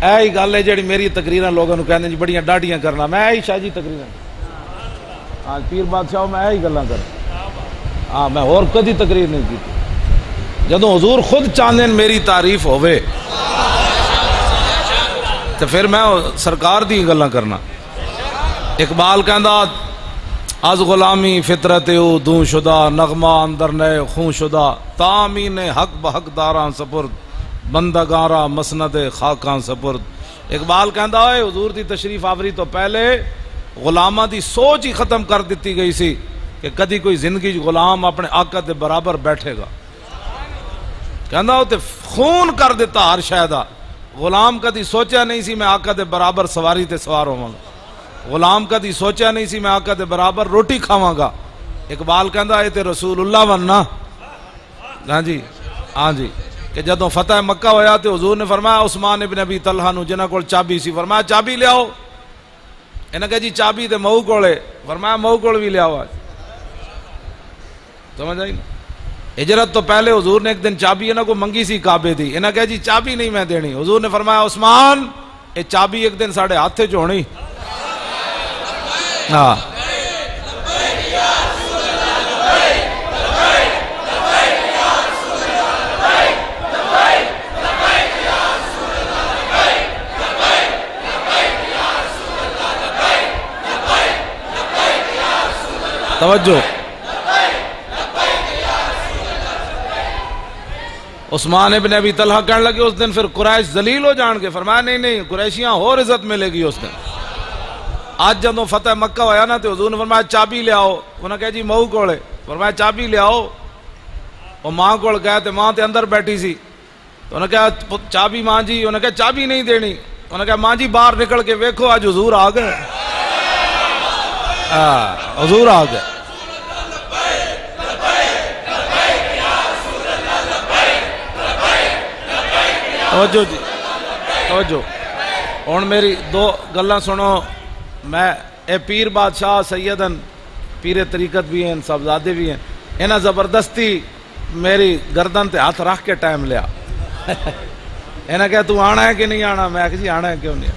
ہی گل ہے جڑی میری تقریراں لوگوں کو کہندے جی بڑیاں ڈاڈیاں کرنا، میں ہی شاہ جی تقریراں ہاں پیر بادشاہ میں ہی گلاں کر ہاں میں اور کدی تقریر نہیں کی جدوں حضور خود چاہندے میری تعریف ہوے تو پھر میں سرکار دی گلاں کرنا۔ اقبال کہندا از غلامی فطرت او دوں شدہ، نغمہ اندر نئے خون شدہ، تامین حق بحق داراں سپرد، بندگاراں مسند خاکاں سپرد۔ اقبال کہندا ہے حضور دی تشریف آوری تو پہلے غلاماں دی سوچ ہی ختم کر دیتی گئی سی کہ کدی کوئی زندگی غلام اپنے آقا دے برابر بیٹھے گا۔ کہندا وہ تے خون کر دیتا ہر شے دا، غلام کدی سوچیا نہیں سی میں آقا دے برابر سواری تے سوار ہوواں گا، غلام کدی سوچیا نہیں سی میں آقا دے برابر روٹی کھاواں گا۔ اقبال کہندا اے تے رسول اللہ وننا ہاں جی ہاں جی کہ جدوں فتح مکہ ہویا تے حضور نے فرمایا عثمان ابن ابی طلحہ نو جنہاں کول چابی سی فرمایا چابی لے آؤ، انہاں کہا جی چابی تے مئو کولے، فرمایا مئو کول بھی لے آؤ۔ سمجھ آئی نا؟ ہجرت تو پہلے حضور نے ایک دن چابی انہاں کو منگی سی کعبے دی، انہاں کہا جی چابی نہیں میں دینی، حضور نے فرمایا عثمان اے چابی ایک دن ساڑھے ہاتھے چ ہونی۔ ہاں توجہ، عثمان ابن ابی طلحہ کہنے لگے اس دن پھر قریش ذلیل ہو جان گے، فرمایا نہیں قریشیاں اور عزت ملے گی اس دن۔ آج جب فتح مکہ ہویا نا تو حضور نے فرمایا چابی لے آؤ، انہوں نے کہا جی مئو کولے، فرمایا چابی لے آؤ۔ وہ ماں کول گئے تو ماں تے اندر بیٹھی سی تو انہوں نے کہا چابی ماں جی، انہوں نے کہا چابی نہیں دینی، انہوں نے کہا ماں جی باہر نکل کے ویکھو آج حضور آ گئے، حضور آ گئے۔ توجہ جی توجہ، ہن میری دو گلاں سنو، میں اے پیر بادشاہ سیدن پیر طریقت بھی ہیں صاحبزادے بھی ہیں، انہاں زبردستی میری گردن تے ہاتھ رکھ کے ٹائم لیا، انہاں کہا تو آنا ہے کہ نہیں آنا، میں کہا جی آنا ہے کیوں نہیں،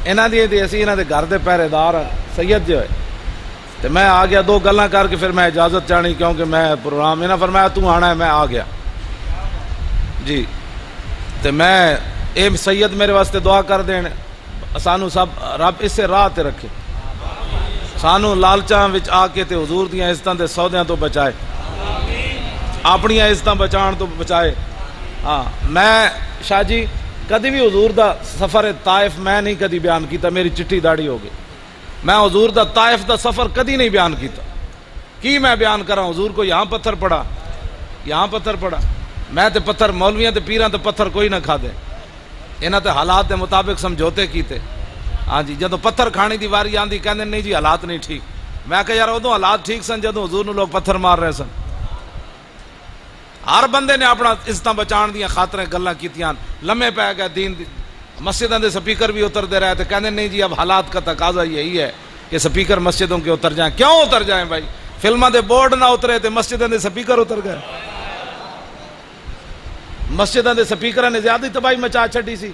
انہاں دی اسی انہاں دے گھر دے پہرے دار سید جو ہے، تو میں آ گیا دو گلاں کر کے پھر میں اجازت چاہنی کیونکہ میں پروگرام، انہاں فرمایا تو آنا ہے، میں آ گیا جی۔ تو میں اے سید میرے واسطے دعا کر دین سانو سب رب اس سے راہ تے رکھے، سانو لالچاں وچ آ کے تے حضور دیاں عزتاں دے سودیاں تو بچائے، اپنی عزتاں بچان تو بچائے۔ ہاں میں شاہ جی کدی بھی حضور دا سفر طائف میں نہیں کدی بیان کیتا، میری چٹھی داڑھی ہو گئی، میں حضور دا طائف دا سفر کدی نہیں بیان کیتا، کی میں بیان کراں حضور کو یہاں پتھر پڑا یہاں پتھر پڑا، میں تے پتھر مولویاں تے پیراں تے پتھر کوئی نہ کھا دے، انہاں تے حالات دے مطابق سمجھوتے کیتے۔ ہاں جی جدوں پتھر کھانے دی واری آندی کہندے نہیں جی حالات نہیں ٹھیک، میں کہا یار ادوں حالات ٹھیک سن جدوں حضور نو لوگ پتھر مار رہے سن، ہر بندے نے اپنا عزتاں بچان دیاں خاطریں گلاں کیتیاں، لمے پے گئے دین دی، مسجداں دے سپیکر بھی اتر دے رہے تھے، کہندے نہیں جی اب حالات کا تقاضا یہی ہے کہ سپیکر مسجدوں کے اتر جائیں، کیوں اتر جائیں بھائی، فلماں دے بورڈ نہ اترے تے مسجداں دے سپیکر اتر گئے، مسجداں دے سپیکراں نے زیادہ تباہی مچا چھڈی سی،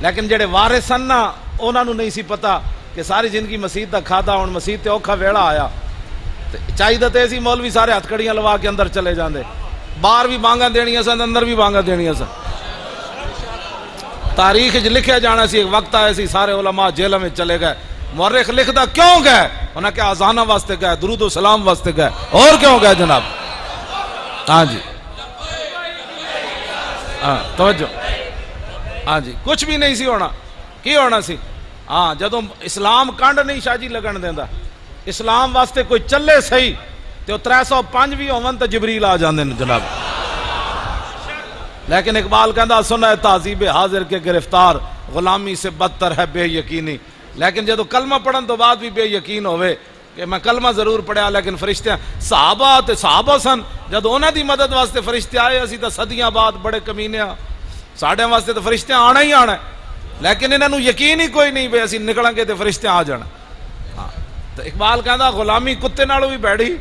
لیکن جڑے وارث سن نا انہاں نو نہیں سی پتا کہ ساری زندگی مسجد دا کھادا، ہن مسجد تے اوکھا ویڑا آیا، چاہیے تے سی مولوی سارے ہتھ کڑیاں لوا کے اندر چلے جاندے، باہر بھی بانگاں دینیاں سن اندر بھی بانگاں دینیاں سن، تاریخ وچ لکھیا جانا سی، ایک وقت آیا سی سارے علماء جیلوں میں چلے گئے، مورخ لکھدا کیوں گئے، انہاں کہ اذاناں واسطے گئے، درود و سلام واسطے گئے، اور کیوں گئے جناب؟ ہاں جی ہاں توجہ، ہاں جی کچھ بھی نہیں سی ہونا، کی ہونا سی؟ ہاں جدوں اسلام کنڈ نہیں شاہ جی لگن دیندا، اسلام واسطے کوئی چلے صحیح تو 305 بھی ہون تو جبریل آ جاندے نے جناب، لیکن اقبال کہندا سنا ہے تہذیب حاضر کے گرفتار، غلامی سے بدتر ہے بے یقینی، لیکن جدوں کلمہ پڑھن تو بعد بھی بے یقین ہوئے کہ میں کلمہ ضرور پڑھیا لیکن فرشتے صحابہ سن، جدوں انہاں دی مدد واسطے فرشتے آئے، اسی تو صدیاں بعد بڑے کمینے ہاں، ساڈے واسطے تو فرشتے آنا ہی آنا ہے، لیکن انہاں نوں یقین ہی کوئی نہیں بے اسی نکلاں گے تے فرشتے آ جانا۔ ہاں تو اقبال کہندا غلامی کتے نالوں بھی بھڑی،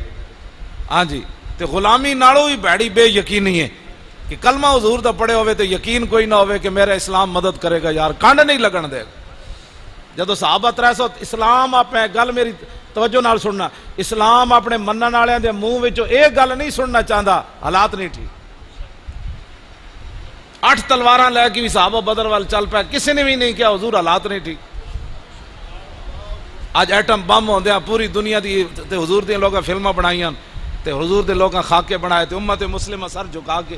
ہاں جی تے غلامی نالوں بھی بھڑی بے یقینی ہے، کہ کلمہ حضور دا پڑھے ہوئے تو یقین کوئی نہ ہوئے کہ میرا اسلام مدد کرے گا یار، کانڈ نہیں لگن دے گا۔ جدو صحابہ 300 اسلام اپنے گل میری توجہ نال سننا، اسلام اپنے منن والے دے منہ وچوں اے گل نہیں سننا چاہتا، حالات نہیں ٹھیک۔ 8 تلواراں لے کے بھی صحابہ بدر وال چل پائے، کسی نے بھی نہیں کیا حضور حالات نہیں ٹھیک۔ آج ایٹم بم ہوندیاں پوری دنیا دی تے حضور دے لوگاں فلماں بنائیاں تے حضور دے لوگاں خاکے بنائے تے امت مسلمہ سر جھکا کے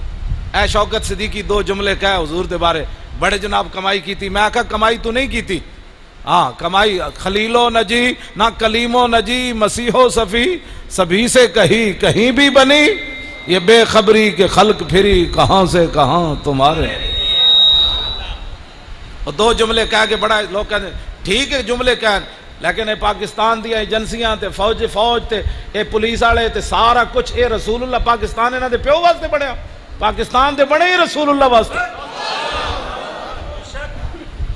اے شوکت صدیقی 2 جملے کہے حضور دے بارے، بڑے جناب کمائی کی تھی۔ میں کہا کمائی تو نہیں کی تھی، ہاں کمائی خلیل و نجی نہ کلیم و نجی مسیح و صفی سبھی سے کہیں بھی بنی، یہ بے خبری کے خلق پھری کہاں سے کہاں تمہارے۔ اور 2 جملے کہہ کے بڑا لوگ کہتے ہیں ٹھیک ہے جملے کہہ، لیکن اے پاکستان دیا ایجنسیاں تے فوج تے اے پولیس والے تے سارا کچھ اے رسول اللہ پاکستان انہاں دے پیو واسطے بنیا، پاکستان دے بنے ہی رسول اللہ واسطے۔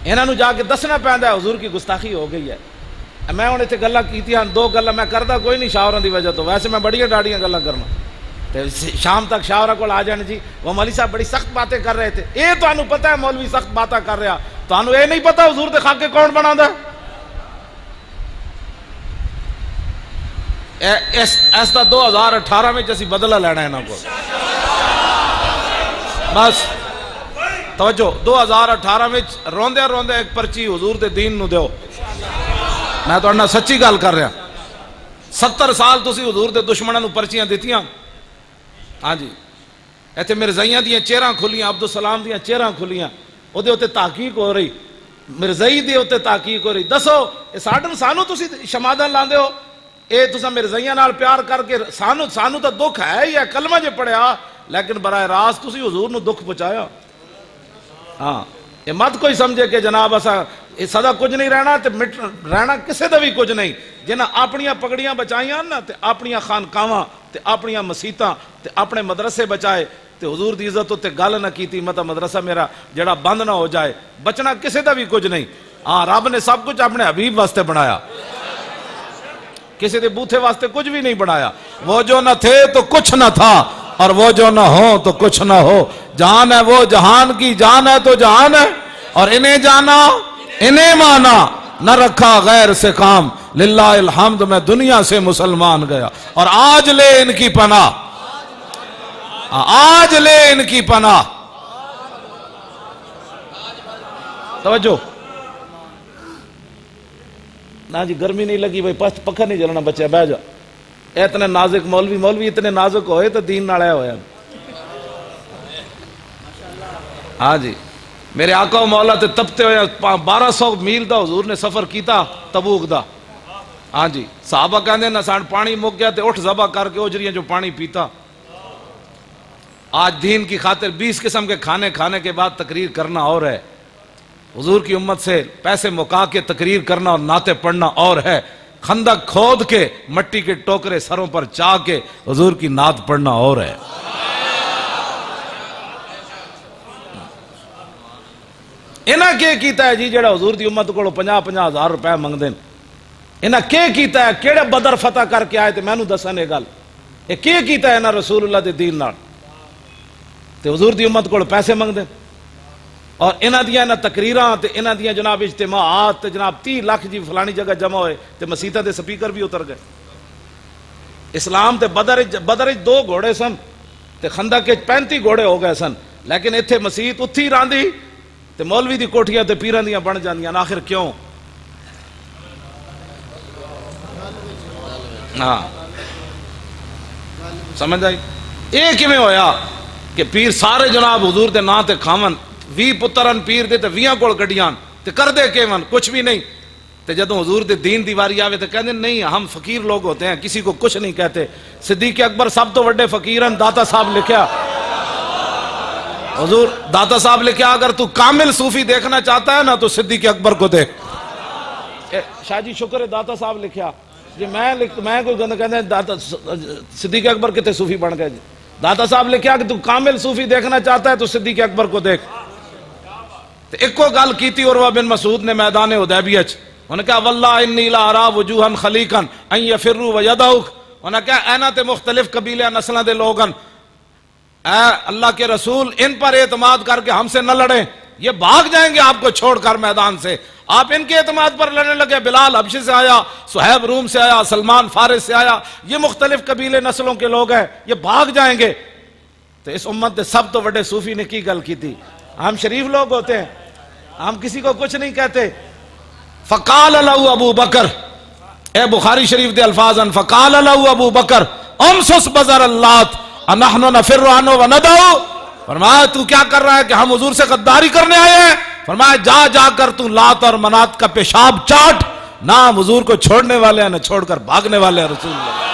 انہاں نو جا کے دسنا پیندا ہے حضور کی گستاخی ہو گئی ہے۔ میں ہن ایتھے گلاں کیتیاں 2 گلاں میں کردا کوئی نہیں شاوراں دی وجہ تو، ویسے میں بڑیاں ڈاڑیاں گلاں کرنا تے شام تک شاورا کول آ جان جی وہ مولوی صاحب بڑی سخت باتیں کر رہے تھے۔ اے تانوں پتہ ہے مولوی سخت باتیں کر رہا، تانوں اے نہیں پتہ حضور دے خاکے کون بناندا ہے؟ اس دا 2018 میں اسی بدلہ لینا ہے نا کو بس توجہ 2018 میں روندے روندے ایک پرچی حضور دے دین نو دیو۔ میں تو انہا سچی گال کر رہا، 70 سال تسی حضور دے دشمنوں پرچیاں دیتیاں، ہاں جی ایتھے مرزائیاں دیاں چہراں کھلیاں، عبدالسلام دیاں چہراں کھلیاں، او دے ہوتے تحقیق ہو رہی، مرزائی دے ہوتے تحقیق ہو رہی۔ دسو سانو تسی شمادن لاندے ہو، اے تسا مرزائیاں نال پیار کر کے سانو تا دکھ ہے ہی ہے، کلمہ جے پڑھیا، لیکن براہ راست تسی حضور نو دکھ پہنچایا۔ ہاں یہ مت کوئی سمجھے کہ جناب اسا سدا کچھ نہیں رہنا تے رہنا کسے دا بھی کچھ نہیں، جنہاں اپنیاں پگڑیاں بچائیاں نا تے اپنیاں خانقاواں تے اپنیاں مسیتاں تے اپنے مدرسے بچائے تے حضور دی عزت تے گل نہ کیتی مطلب مدرسہ میرا جڑا بند نہ ہو جائے، بچنا کسے دا بھی کچھ نہیں۔ ہاں رب نے سب کچھ اپنے حبیب واسطے بنایا، کسی دے بوتھے واسطے کچھ بھی نہیں بنایا۔ وہ جو نہ تھے تو کچھ نہ تھا اور وہ جو نہ ہو تو کچھ نہ ہو، جان ہے وہ جہان کی جان ہے تو جہان ہے، اور انہیں جانا انہیں مانا، نہ رکھا غیر سے کام، للہ الحمد میں دنیا سے مسلمان گیا اور آج لے ان کی پناہ، آج لے ان کی پناہ۔ توجہ نا جی، گرمی نہیں لگی بھائی، پکھا نہیں جلنا بچہ بہ جا، اتنے نازک مولوی اتنے نازک ہوئے تو دین نال آیا ہویا۔ ہاں جی میرے آقا و مولا تے تپتے ہوئے 1200 میل دا حضور نے سفر کیتا تبوک دا۔ ہاں جی صحابہ کہندے نا سان پانی مک گیا تے اٹھ ذبح کر کے اجریاں جو پانی پیتا۔ آج دین کی خاطر 20 قسم کے کھانے کھانے کے بعد تقریر کرنا اور ہے، حضور کی امت سے پیسے مکا کے تقریر کرنا اور نعتیں پڑھنا اور ہے، خندق کھود کے مٹی کے ٹوکرے سروں پر چاہ کے حضور کی نعت پڑھنا اور ہے۔ انہاں کیا کیتا ہے جی جڑا حضور دی امت کو 50-50 ہزار روپے منگ دیں؟ انہاں کیا کیتا ہے؟ کیڑے بدر فتح کر کے آئے تے میں نو دسن یہ گل، یہ کیا کیتا ہے انہاں رسول اللہ دے دین نال تے حضور دی امت کو پیسے منگ دیں؟ اور انہاں دیاں انہاں تقریراں تے انہاں دیاں جناب اجتماعات تے جناب 30 لاکھ جی فلانی جگہ جمع ہوئے تے مسیتاں دے سپیکر بھی اتر گئے۔ اسلام تے بدر 2 گھوڑے سن تے خندق کے 35 گھوڑے ہو گئے سن، لیکن ایتھے مسیت اتھی راندی تے مولوی دی کوٹھیاں تے پیراں دیاں بن جاندیاں، آخر کیوں؟ ہاں سمجھ آئی؟ یہ کیویں ہویا کہ پیر سارے جناب حضور دے نام تے کھاون، 20 پترن پیر دے تے 20 کول گڈیاں تے کر دے کیون کچھ بھی نہیں، تے جدوں حضور دے دین دی واری آوے تے کہندے نہیں ہم فقیر لوگ ہوتے ہیں، کسی کو کچھ نہیں کہتے۔ صدیق اکبر سب تو بڑے فقیرن، داتا صاحب لکھیا، حضور داتا صاحب لکھیا اگر تو کامل صوفی دیکھنا چاہتا ہے نا تو صدیق اکبر کو دیکھ۔ شاہ جی شکر ہے داتا صاحب لکھیا جی، میں کوئی گند کہندے داتا صدیق اکبر کتے صوفی بن گئے جی، داتا صاحب لکھیا کہ تو کامل صوفی دیکھنا چاہتا ہے تو صدیق اکبر کو دیکھ۔ ایک کو گل کیتی عروہ بن مسعود نے میدان حدیبیہ چ، انہوں نے کہا واللہ انی لا ارا وجوہا خلیقا ان یفروا ویدعوک، انہوں نے کہا اینا تے مختلف قبیلے نسلوں دے لوگن اے اللہ کے رسول ان پر اعتماد کر کے ہم سے نہ لڑیں، یہ بھاگ جائیں گے آپ کو چھوڑ کر میدان سے. آپ ان کے اعتماد پر لڑنے لگے. بلال حبشی سے آیا، صہیب روم سے آیا، سلمان فارس سے آیا، یہ مختلف قبیلے نسلوں کے لوگ ہیں، یہ بھاگ جائیں گے. تو اس امت نے سب تو بڑے صوفی نے کی گل کی تھی. ہم شریف لوگ ہوتے ہیں، ہم کسی کو کچھ نہیں کہتے. فقال له ابو بکر، اے بخاری شریف دے الفاظ ان، فقال له ابو بکر امسس بزر اللات انحن نفر عنه وندعو. فرمایا تو کیا کر رہا ہے کہ ہم حضور سے غداری کرنے آئے ہیں؟ فرمایا جا جا کر تو لات اور منات کا پیشاب چاٹ. نہ ہم حضور کو چھوڑنے والے ہیں نہ چھوڑ کر بھاگنے والے ہیں. رسول اللہ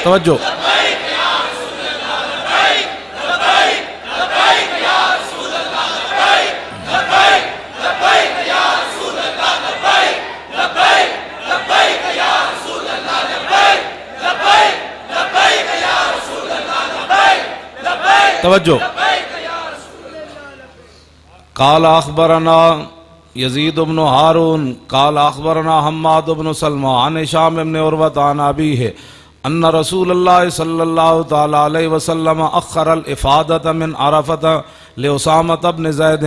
توجہ. توجہ. قال اخبرنا یزید بن ہارون قال اخبرنا حماد بن سلمہ عن ہشام بن عروہ عن ابیہ ان رسول اللہ صلی اللہ تعالی علیہ وسلم اخر الافادۃ من عرفۃ لاسامۃ بن زید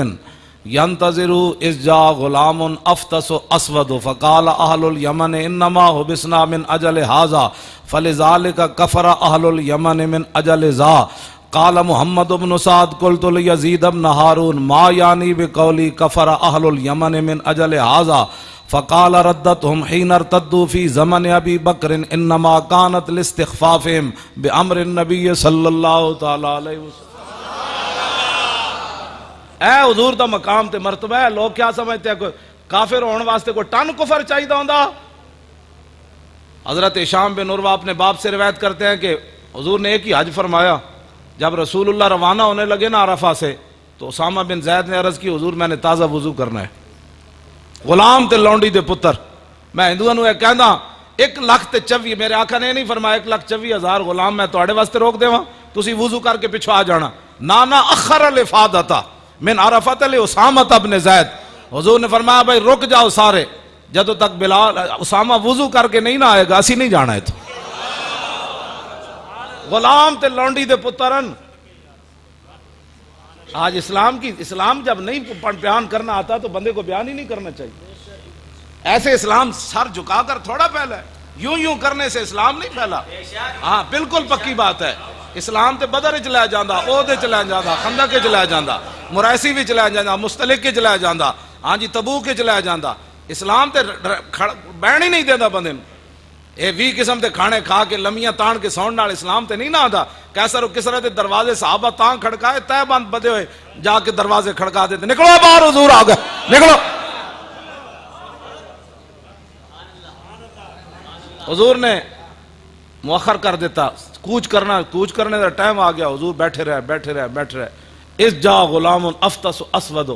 ينتظر اذ جاء غلام افطس اسود فقال اہل الیمن انما حبسنا من اجل هذا فلذلك كفر اہل الیمن من اجل ذا. قال محمد بن سعد قلت لیزید بن ہارون ما یعنی بقولی کفر اہل الیمن من اجل هذا فقال ردتهم حين ارتدوا في زمن ابي بکر انما كانت لاستخفافهم بامر النبي صلی اللہ تعالی علیہ وسلم. اے حضور دا مقام تے مرتبہ ہے. لوگ کیا سمجھتے ہیں کوئی کافر ہونے واسطے کوئی ٹن کفر چاہیے ہوندا؟ حضرت ہشام بن عروہ اپنے باپ سے روایت کرتے ہیں کہ حضور نے ایک ہی حج فرمایا. جب رسول اللہ روانہ ہونے لگے نا عرفہ سے تو اسامہ بن زید نے عرض کی حضور میں نے تازہ وضو کرنا ہے. غلام تے لونڈی دے پتر میں ہندوؤں نوں کہندا 1,24,000 میرے آقا نے نہیں فرمایا 1,24,000 غلام میں تواڈے واسطے روک دیواں تسی وضو کر کے پیچھے آ جانا. نانا اخر الافادۃ من عرفۃ لاسامۃ بن زید. حضور نے فرمایا بھائی رک جاؤ سارے، جدوں تک بلال اسامہ وضو کر کے نہیں نہ آئے گا اسی نہیں جانا ہے. تو غلام تے لونڈی دے پترن آج اسلام جب نہیں بیان کرنا آتا تو بندے کو بیان ہی نہیں کرنا چاہیے. ایسے اسلام سر جھکا کر تھوڑا پھیلا ہے، یوں کرنے سے اسلام نہیں پھیلا. ہاں بالکل پکی بات ہے. اسلام تے بدر وچ لے جاندا، عہد وچ لے جاندا، خندق وچ لے جاندا، مرائسی وچ لے جاندا، مستلق وچ لے جاندا، ہاں جی تبوک وچ لے جاندا. اسلام تے بہن ہی نہیں دیندا بندے نوں. اے 20 قسم دے کھانے کھا کے لمیاں تان کے سون نال اسلام تے نہیں نہ آندا. کیسر و کسرا دے دروازے صحابہ تاں کھڑکائے تے بند بدے ہوئے جا کے دروازے کھڑکا دیتے نکلو باہر حضور آ گئے نکلو. حضور نے مؤخر کر دیتا، کوچ کرنے دا ٹائم آ گیا. حضور بیٹھے رہے. اس جا غلام افطس اسود.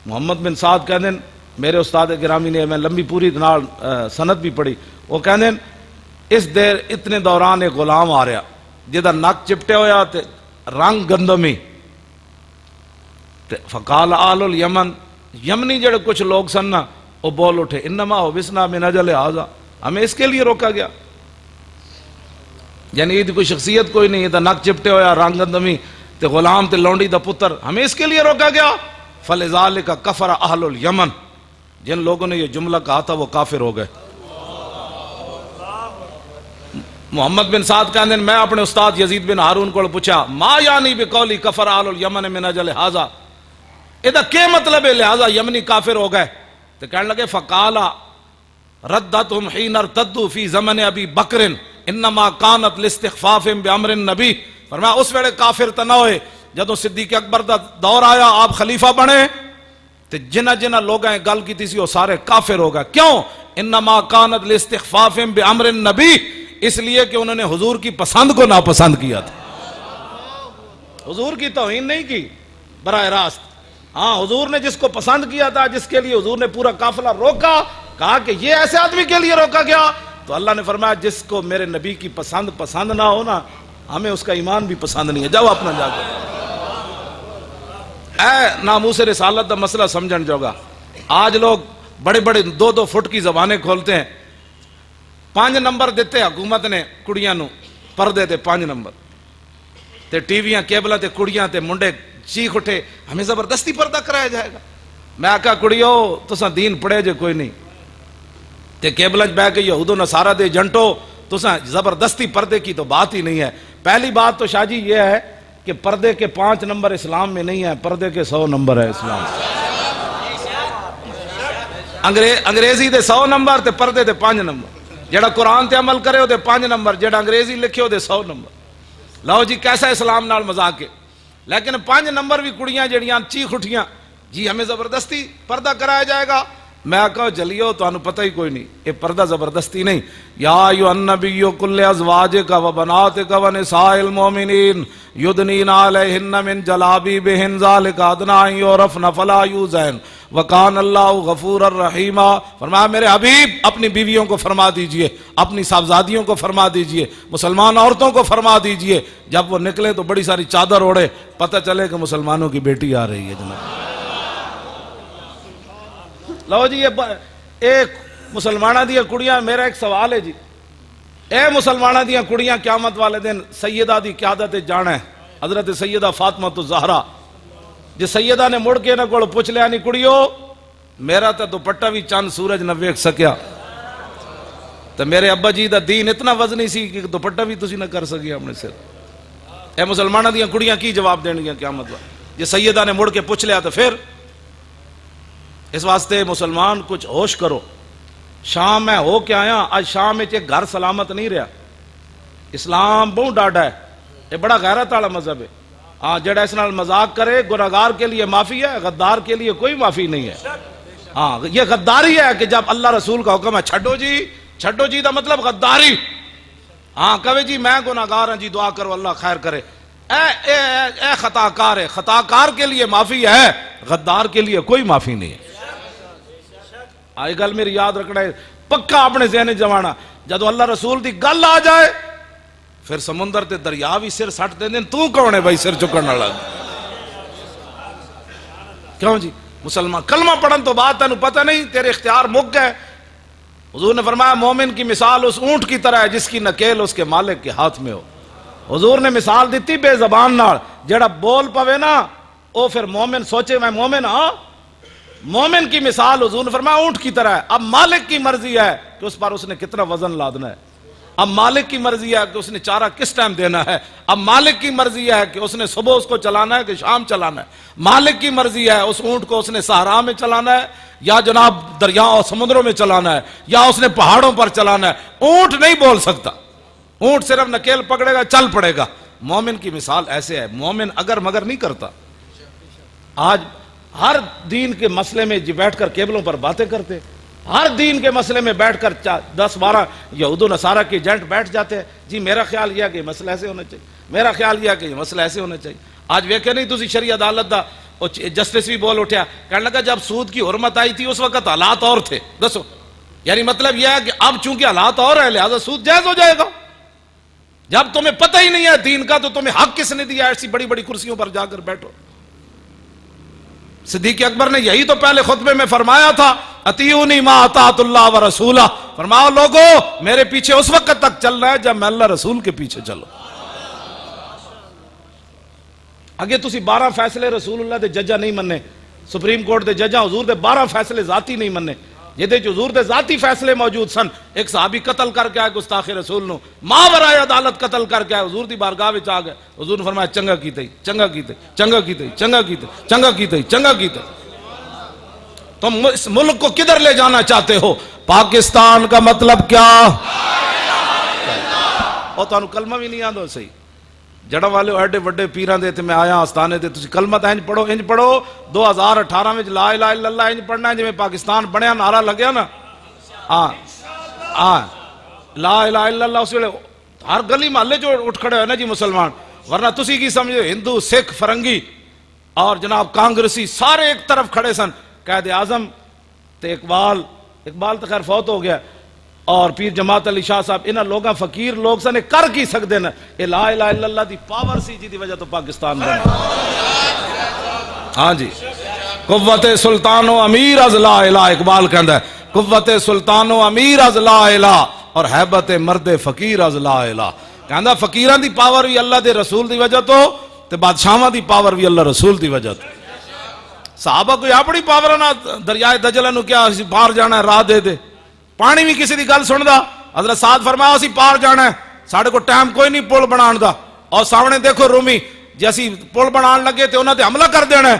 محمد بن سعد کہہ دیں میرے استاد گرامی نے، میں لمبی پوری سند بھی پڑھی، وہ کہہ دیں اس دیر اتنے دوران ایک غلام آ رہا جہاں نک چپٹے ہویا تے رنگ گندمی. فقال آل الیمن، یمنی جڑے کچھ لوگ سن نا وہ بول اٹھے انما حبسنا من اجل ھذا، ہمیں اس کے لیے روکا گیا. یعنی یہ کوئی شخصیت کوئی نہیں، یہ نک چپٹے ہویا رنگ گندمی تے غلام تے لونڈی دا پتر، ہمیں اس کے لیے روکا گیا. فلذالک کفر اہل الیمن، جن لوگوں نے یہ جملہ کہا تھا وہ کافر ہو گئے. محمد بن سعد کہتے ہیں میں اپنے استاد یزید بن ہارون کو پوچھا ما یعنی بقولی کفر اہل الیمن من اجل ھذا، ادا کیا مطلب ہے لہذا یمنی کافر ہو گئے؟ تو کہنے لگے فقال ردتهم حين ارتدوا في زمن ابي بکر انما كانت لاستخفافهم بامر النبي. فرمایا اس ویلے کافر تو نہ ہوئے جدوں صدیق اکبر دا دور آیا آپ خلیفہ بنے تو جنہ لوگاں گل کی تھی وہ سارے کافر ہو گئے. کیوں؟ انما كانت لاستخفافهم بامر النبي، اس لیے کہ انہوں نے حضور کی پسند کو ناپسند کیا تھا. حضور کی توہین نہیں کی براہ راست، ہاں حضور نے جس کو پسند کیا تھا، جس کے لیے حضور نے پورا قافلہ روکا، کہا کہ یہ ایسے آدمی کے لیے روکا گیا، تو اللہ نے فرمایا جس کو میرے نبی کی پسند نہ ہو نا، ہمیں اس کا ایمان بھی پسند نہیں ہے، جاؤ اپنا جا کر. اے ناموس رسالت دا مسئلہ سمجھن جوگا. آج لوگ بڑے بڑے 2-2 فٹ کی زبانیں کھولتے ہیں. 5 نمبر دیتے حکومت نے کڑیاں نو پردے تے 5 نمبر تے ٹی ویاں کیبلاں تے کڑیاں تے منڈے چیخ اٹھے ہمیں زبردستی پردہ کرایا جائے گا. میں آکھا کڑیو تساں دین پڑھے جے کوئی نہیں تے کیبلاں بہ کے یہود و نصارہ دے جنٹو تساں زبردستی پردے کی تو بات ہی نہیں ہے. پہلی بات تو شاہ جی یہ ہے کہ پردے کے 5 نمبر اسلام میں نہیں ہے, پردے کے 100 نمبر ہے اسلام. انگریزی دے 100 نمبر تے پردے دے 5 نمبر. جڑا قرآن تے عمل کرے ہو دے 5 نمبر, جڑا انگریزی لکھے ہو دے 100 نمبر. لو جی کیسا اسلام نال مذاق ہے. لیکن 5 نمبر بھی کڑیاں جڑیاں چیخ اٹھیاں جی ہمیں زبردستی پردہ کرایا جائے گا. میں کہا جلیو تو انہوں پتہ ہی کوئی نہیں, یہ پردہ زبردستی نہیں. یا ایھا النبی کل ازواجک و بناتک و نساء المؤمنین یدنین علیہن من جلابیبہن ذالک ادنی ان یعرفن فلا یؤذین وکان اللہ غفور الرحیم. فرمایا میرے حبیب اپنی بیویوں کو فرما دیجئے, اپنی صاحبزادیوں کو فرما دیجئے, مسلمان عورتوں کو فرما دیجئے جب وہ نکلے تو بڑی ساری چادر اوڑے, پتہ چلے کہ مسلمانوں کی بیٹی آ رہی ہے. جناب لو جی یہ ایک مسلمانہ دیا کڑیاں, میرا ایک سوال ہے جی, اے مسلمانہ دیا کڑیاں قیامت والے دن سیدہ دی قیادت جانا ہے حضرت سیدہ فاطمہ الزہرا. جی سیدہ نے مڑ کے نہ کوڑ پوچھ لیا نہیں کڑیو میرا تا دوپٹہ بھی چند سورج نہ ویکھ سکیا, تو میرے ابا جی دا دین اتنا وزنی سی کہ دوپٹہ بھی تسی نہ کر سکیا اپنے سر. اے مسلمانہ دیا کڑیاں کی جواب دین گیا قیامت والے. جی سیدہ نے مڑ کے پوچھ لیا تو پھر اس واسطے مسلمان کچھ ہوش کرو. شام میں ہو کے آیا, آج شام میں ایک گھر سلامت نہیں رہا. اسلام بہت ڈاڈا ہے, یہ بڑا غیرت والا مذہب ہے. ہاں جڑا اس نال مذاق کرے گناہگار کے لیے معافی ہے, غدار کے لیے کوئی معافی نہیں ہے. ہاں یہ غداری ہے کہ جب اللہ رسول کا حکم ہے چھڈو جی دا مطلب غداری. ہاں کہے جی میں گناہگار ہوں جی دعا کرو اللہ خیر کرے. اے خطا کار ہے, خطا کار کے لیے معافی ہے, غدار کے لیے کوئی معافی نہیں ہے. آئی گل میری یاد رکھنا ہے پکا اپنے ذہن جوانا. جدو اللہ رسول دی گل آ جائے پھر سمندر تے دریا بھی سر سٹ دیں. تو کون ہے بھائی سر چکن والا؟ کیوں جی مسلمان کلمہ پڑھن تو بعد تینوں پتہ نہیں تیرے اختیار مک گئے. حضور نے فرمایا مومن کی مثال اس اونٹ کی طرح ہے جس کی نکیل اس کے مالک کے ہاتھ میں ہو. حضور نے مثال دیتی بے زبان نال, جڑا بول پوے نا او پھر مومن سوچے میں مومن ہاں. مومن کی مثال حضور نے فرمایا اونٹ کی طرح ہے. اب مالک کی مرضی ہے کہ اس پر اس نے کتنا وزن لادنا ہے. اب مالک کی مرضی ہے کہ اس نے چارہ کس ٹائم دینا ہے. اب مالک کی مرضی ہے کہ اس نے صبح اس کو چلانا ہے کہ شام چلانا ہے. مالک کی مرضی ہے اس اونٹ کو اس نے صحرا میں چلانا ہے یا جناب دریا اور سمندروں میں چلانا ہے یا اس نے پہاڑوں پر چلانا ہے. اونٹ نہیں بول سکتا, اونٹ صرف نکیل پکڑے گا چل پڑے گا. مومن کی مثال ایسے ہے, مومن اگر مگر نہیں کرتا. آج ہر دین کے مسئلے میں جی بیٹھ کر کیبلوں پر باتیں کرتے, ہر دین کے مسئلے میں بیٹھ کر 10-12 یہود و نصارہ کے ایجنٹ بیٹھ جاتے ہیں. جی میرا خیال یہ ہے کہ یہ مسئلہ ایسے ہونا چاہیے, میرا خیال یہ ہے کہ یہ مسئلہ ایسے ہونا چاہیے. آج ویکھے نہیں تسی شریع عدالت دا جسٹس بھی بول اٹھیا, کہنے لگا جب سود کی حرمت آئی تھی اس وقت حالات اور تھے. دسو یعنی مطلب یہ ہے کہ اب چونکہ حالات اور ہے لہذا سود جائز ہو جائے گا. جب تمہیں پتہ ہی نہیں ہے دین کا تو تمہیں حق کس نے دیا ایسی بڑی بڑی کرسیوں پر جا کر بیٹھو. صدیق اکبر نے یہی تو پہلے خطبے میں فرمایا تھا, اطیعونی ما اطاعت اللہ و رسولہ. فرماؤ لوگو میرے پیچھے اس وقت تک چلنا ہے جب میں اللہ رسول کے پیچھے چلو. اگے تسی 12 فیصلے رسول اللہ دے ججا نہیں مننے, سپریم کورٹ دے ججا حضور دے 12 فیصلے ذاتی نہیں مننے. یہ حضور دے ذاتی فیصلے موجود سن. ایک صحابی قتل کر کے آئے گستاخ رسول نو, ماں برائے عدالت قتل کر کے آئے, حضور دی بارگاہ وچ آ گئے. حضور نے فرمایا چنگا کیتے چنگا کیتے چنگا کیتے چنگا کیتے چنگا کیتے چنگا کیتے. تم اس ملک کو کدھر لے جانا چاہتے ہو؟ پاکستان کا مطلب کیا؟ اور تو کلمہ بھی نہیں آندو صحیح. جڑا والے ایڈے وڈے پیران دے تے میں آیا آستانے دے تسی کلمہ تا انج پڑھو 2018 میں لا الہ الا اللہ انج پڑھنا ہے جی میں پاکستان بنیا نعرہ لگیا نا. لا الہ الا اللہ اس ویلے ہر گلی محلے جو اٹھ کھڑے ہوئے نا جی مسلمان. ورنہ تسی کی سمجھو ہندو سکھ فرنگی اور جناب کانگریسی سارے ایک طرف کھڑے سن. قائد اعظم تے اقبال تو خیر فوت ہو گیا اور پیر جماعت علی شاہ صاحب انہاں لوگاں فقیر لوگ سن کر کی سکتے نا. یہ لا الہ الا اللہ دی پاور سی جی دی وجہ تو پاکستان بنا. ہاں جی، قوت سلطان و امیر از لا الہ، اقبال کہندا ہے قوت سلطان و امیر از لا الہ اور حیبت مرد فقیر از لا الہ. کہندا فقیران دی پاور بھی اللہ دے رسول دی وجہ تو تے بادشاہاں دی پاور بھی اللہ رسول دی وجہ تو. صحابہ کوئی اپنی پاور نہ دریائے دجلہ نو کیا اسی پار جانا ہے راہ دے دے، پانی بھی کسی دی گل سندا. حضرت سعد فرمایا اسی پار جانا ہے، ساڑھے کو ٹائم کوئی نہیں پل بنان دا، اور سامنے دیکھو رومی جیسی پل بنان لگے تے انہاں تے حملہ کر دینا ہے.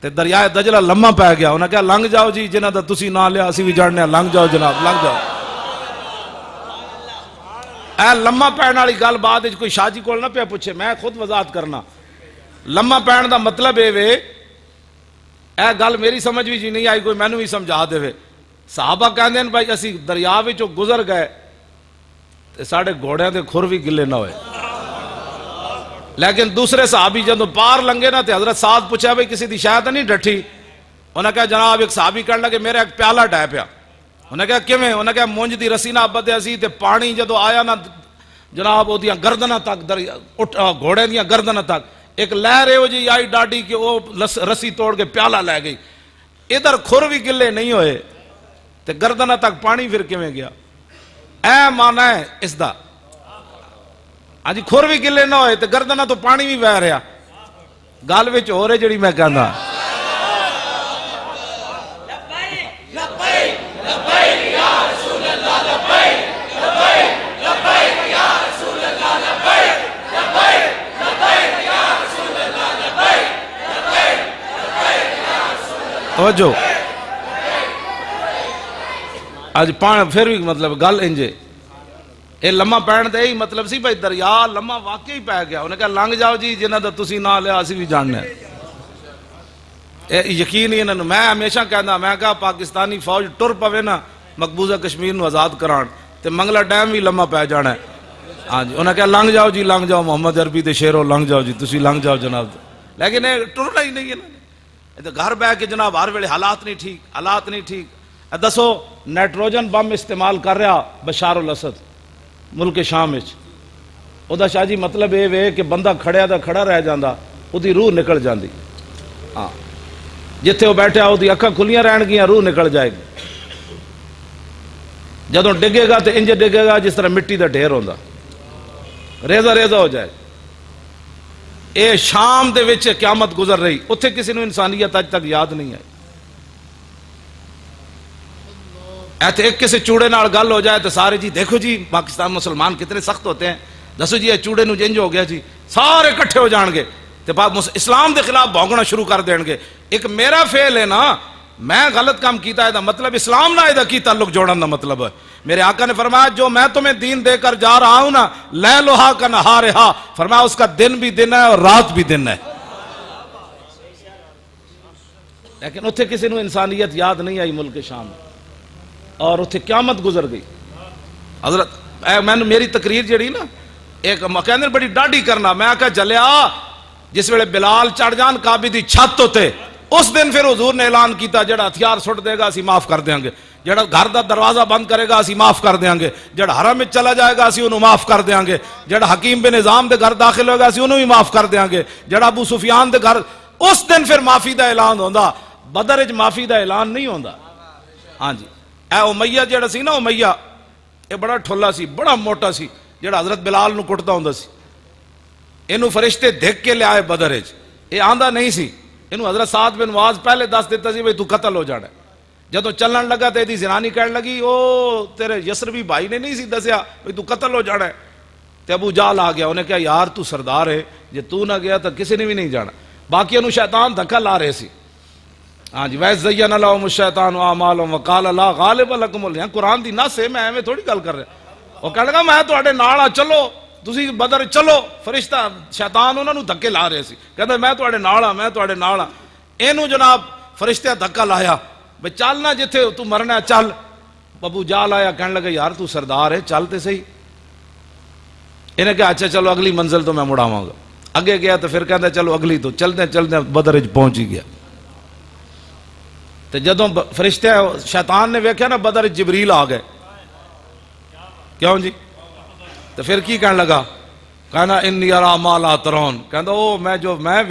تے دریائے دجلہ لمحہ پہ گیا، انہاں کہا لنگ جاؤ جی جنہاں دا تسی نہ لیا اسی بھی جاننے ہیں، لنگ جاؤ جناب لنگ جاؤ. اے لمحہ پہن والی گل بعد وچ کوئی شاہ جی کول نہ پیا پوچھے، میں خود وضاحت کرنا. لمحہ پہن دا مطلب اے وے، اے گل میری سمجھ بھی جی نہیں آئی، کوئی مینوں بھی سمجھا دے وے. صحابہ کہندے ہیں بھائی اسی دریا وچوں گزر گئے تے ساڈے گھوڑیاں دے کھر بھی گلے نہ ہوئے. لیکن دوسرے صحابی جدوں پار لنگے نا تے حضرت سعد پوچھا بھائی کسی دی شاید نہیں ڈٹھی. انہاں کہا جناب ایک صحابی کہن لگے میرا ایک پیالہ ڈہ پیا. انہاں کہا کیویں؟ انہاں کہا مونج دی رسی نہ بدیا سی تے پانی جدوں آیا نا جناب اودیاں گردناں تک گھوڑے دیاں گردناں تک ایک لہر ہو جی آئی ڈاڈی کہ وہ رسی توڑ کے پیالہ لے گئی. ادھر کھر بھی گلے نہیں ہوئے تے گردناں تک پانی پھر کیویں گیا؟ اے معنی ہے اس دا. ہاں جی کھر بھی گلے نہ ہوئے تے گردناں تو پانی بھی بہ رہا. گل وچ ہو رہے جڑی میں کہندا توجہ. آج پھر بھی مطلب گل انجے اے لمحہ پہن دے ہی مطلب سی بھائی دریا لمحہ واقعی پہ گیا. انہیں کہا لنگ جاؤ جی جنہاں دا تسی نہ لیا اسی بھی جاننے ہیں. یقین ہی انہوں میں ہمیشہ کہنا میں کہا پاکستانی فوج ٹر پوے نا مقبوضہ کشمیر نو آزاد کران تے منگلا ڈیم بھی لمحہ پہ جانا ہے. ہاں جی انہیں کہا لنگ جاؤ جی لنگ جاؤ محمد عربی تے شیرو لنگ جاؤ جی تسی لنگ جاؤ جناب. لیکن یہ ٹرنا ہی نہیں ہے. گھر بہ کے جناب ہر ویلے حالات نہیں ٹھیک حالات نہیں ٹھیک. دسو نائٹروجن بم استعمال کر رہا بشار الاسد ملک شام وچ. او دا شاہ جی مطلب یہ وے کہ بندہ کھڑیا دا کھڑا رہ جاندا اودی روح نکل جاندی. ہاں جتھے وہ بیٹھا اودی اکھاں کھلیاں رہن گیاں روح نکل جائے گی. جدوں ڈگے گا تے انج ڈگے گا جس طرح مٹی دا ڈھیر ہوندا ریزہ ریزہ ہو جائے. اے شام دے وچ قیامت گزر رہی اتھے کسی نو انسانیت اج تک یاد نہیں آئی. ایتھے ایک کسی چوڑے نال گل ہو جائے تو سارے جی دیکھو جی پاکستان مسلمان کتنے سخت ہوتے ہیں، دسو جی یہ چوڑے نو جنج ہو گیا جی سارے کٹھے ہو جان گے تے اسلام دے خلاف بھونکنا شروع کر دین گے. ایک میرا فعل ہے نا میں غلط کام کیتا ہے دا مطلب اسلام نہ ہے کی تعلق جوڑن دا مطلب ہے. میرے آقا نے فرمایا جو میں تمہیں دین دے کر جا رہا ہوں نا لیلھا کنہارھا، فرمایا اس کا دن بھی دن ہے اور رات بھی دن ہے. لیکن اتھے کسی نو انسانیت یاد نہیں آئی ملک شام میں اور اتھے قیامت گزر گئی. حضرت میں میری تقریر جڑی نا ایک کہندے بڑی ڈاڈی کرنا میں آکھا جلیا جس ویلے بلال چڑھ جان کعبے دی چھت ہوتے اس دن پھر حضور نے اعلان کیتا جڑا ہتھیار سٹ دے گا اسی معاف کر دیاں گے، جڑا گھر دا دروازہ بند کرے گا اسی معاف کر دیاں گے، جڑا حرم میں چلا جائے گا اسی انہوں معاف کر دیاں گے، جڑا حکیم بن نظام دے گھر داخل ہوگا اسی انہوں بھی معاف کر دیاں گے، جڑا ابو سفیان دے گھر اس دن پھر معافی دا اعلان ہوندا. بدر وچ معافی دا اعلان نہیں ہوندا. ہاں جی اے امیہ جڑا سی نا امیہ اے بڑا ٹھولا سی بڑا موٹا سی جڑا حضرت بلال نو کٹدا ہوندا سی. اینو فرشتے دھک کے لے آئے بدر وچ، اے آندا نہیں سی. اینو حضرت سعد بن معاذ پہلے دس دیتا سی بھئی تو قتل ہو جانا ہے. جدوں چلن لگا تے دی زنانی کہن لگی او تیرے یسربی بھائی نے نہیں سی دسیا بھئی تو قتل ہو جانا ہے. تے ابو جہل آ گیا انہیں کہا یار تو سردار ہے جے تو نہ گیا تو کسی نے بھی نہیں جانا. باقی انہوں شیطان دھکا لا رہے سی. ہاں جی وَإِذْ لَهُمُ الشَّيْطَانُ أَعْمَالَهُمْ وَقَالَ لَا غَالِبَ لَكُمُ الْيَوْمَ. قرآن دی نص ہے میں ایویں تھوڑی گل کر رہا. وہ کہنے لگا میں تواڈے نال آ چلو تسی بدر چلو. فرشتہ شیطان انہاں نو دھکے لا رہے سی کہندا میں تواڈے نال آ میں تواڈے نال آ. اینو جناب فرشتے دھکا لایا بھئی چل نہ جتھے تو مرنا ہے چل. ابو جہل آیا کہنے لگا یار تو سردار ہے چل تے صحیح. انہیں کہا اچھا چلو اگلی منزل تو میں مڑاواں گا. اگے گیا تو پھر کہندا چلو اگلی تو چلتے چلتے بدر وچ پہنچ ہی گیا. تو جدوں فرشتے شیطان نے ویکھیا نا بدر جبریل آ گئے کیوں جی تو پھر کی کہنے لگا کہنا انی ارا ما لا ترون. کہندا او میں جو میں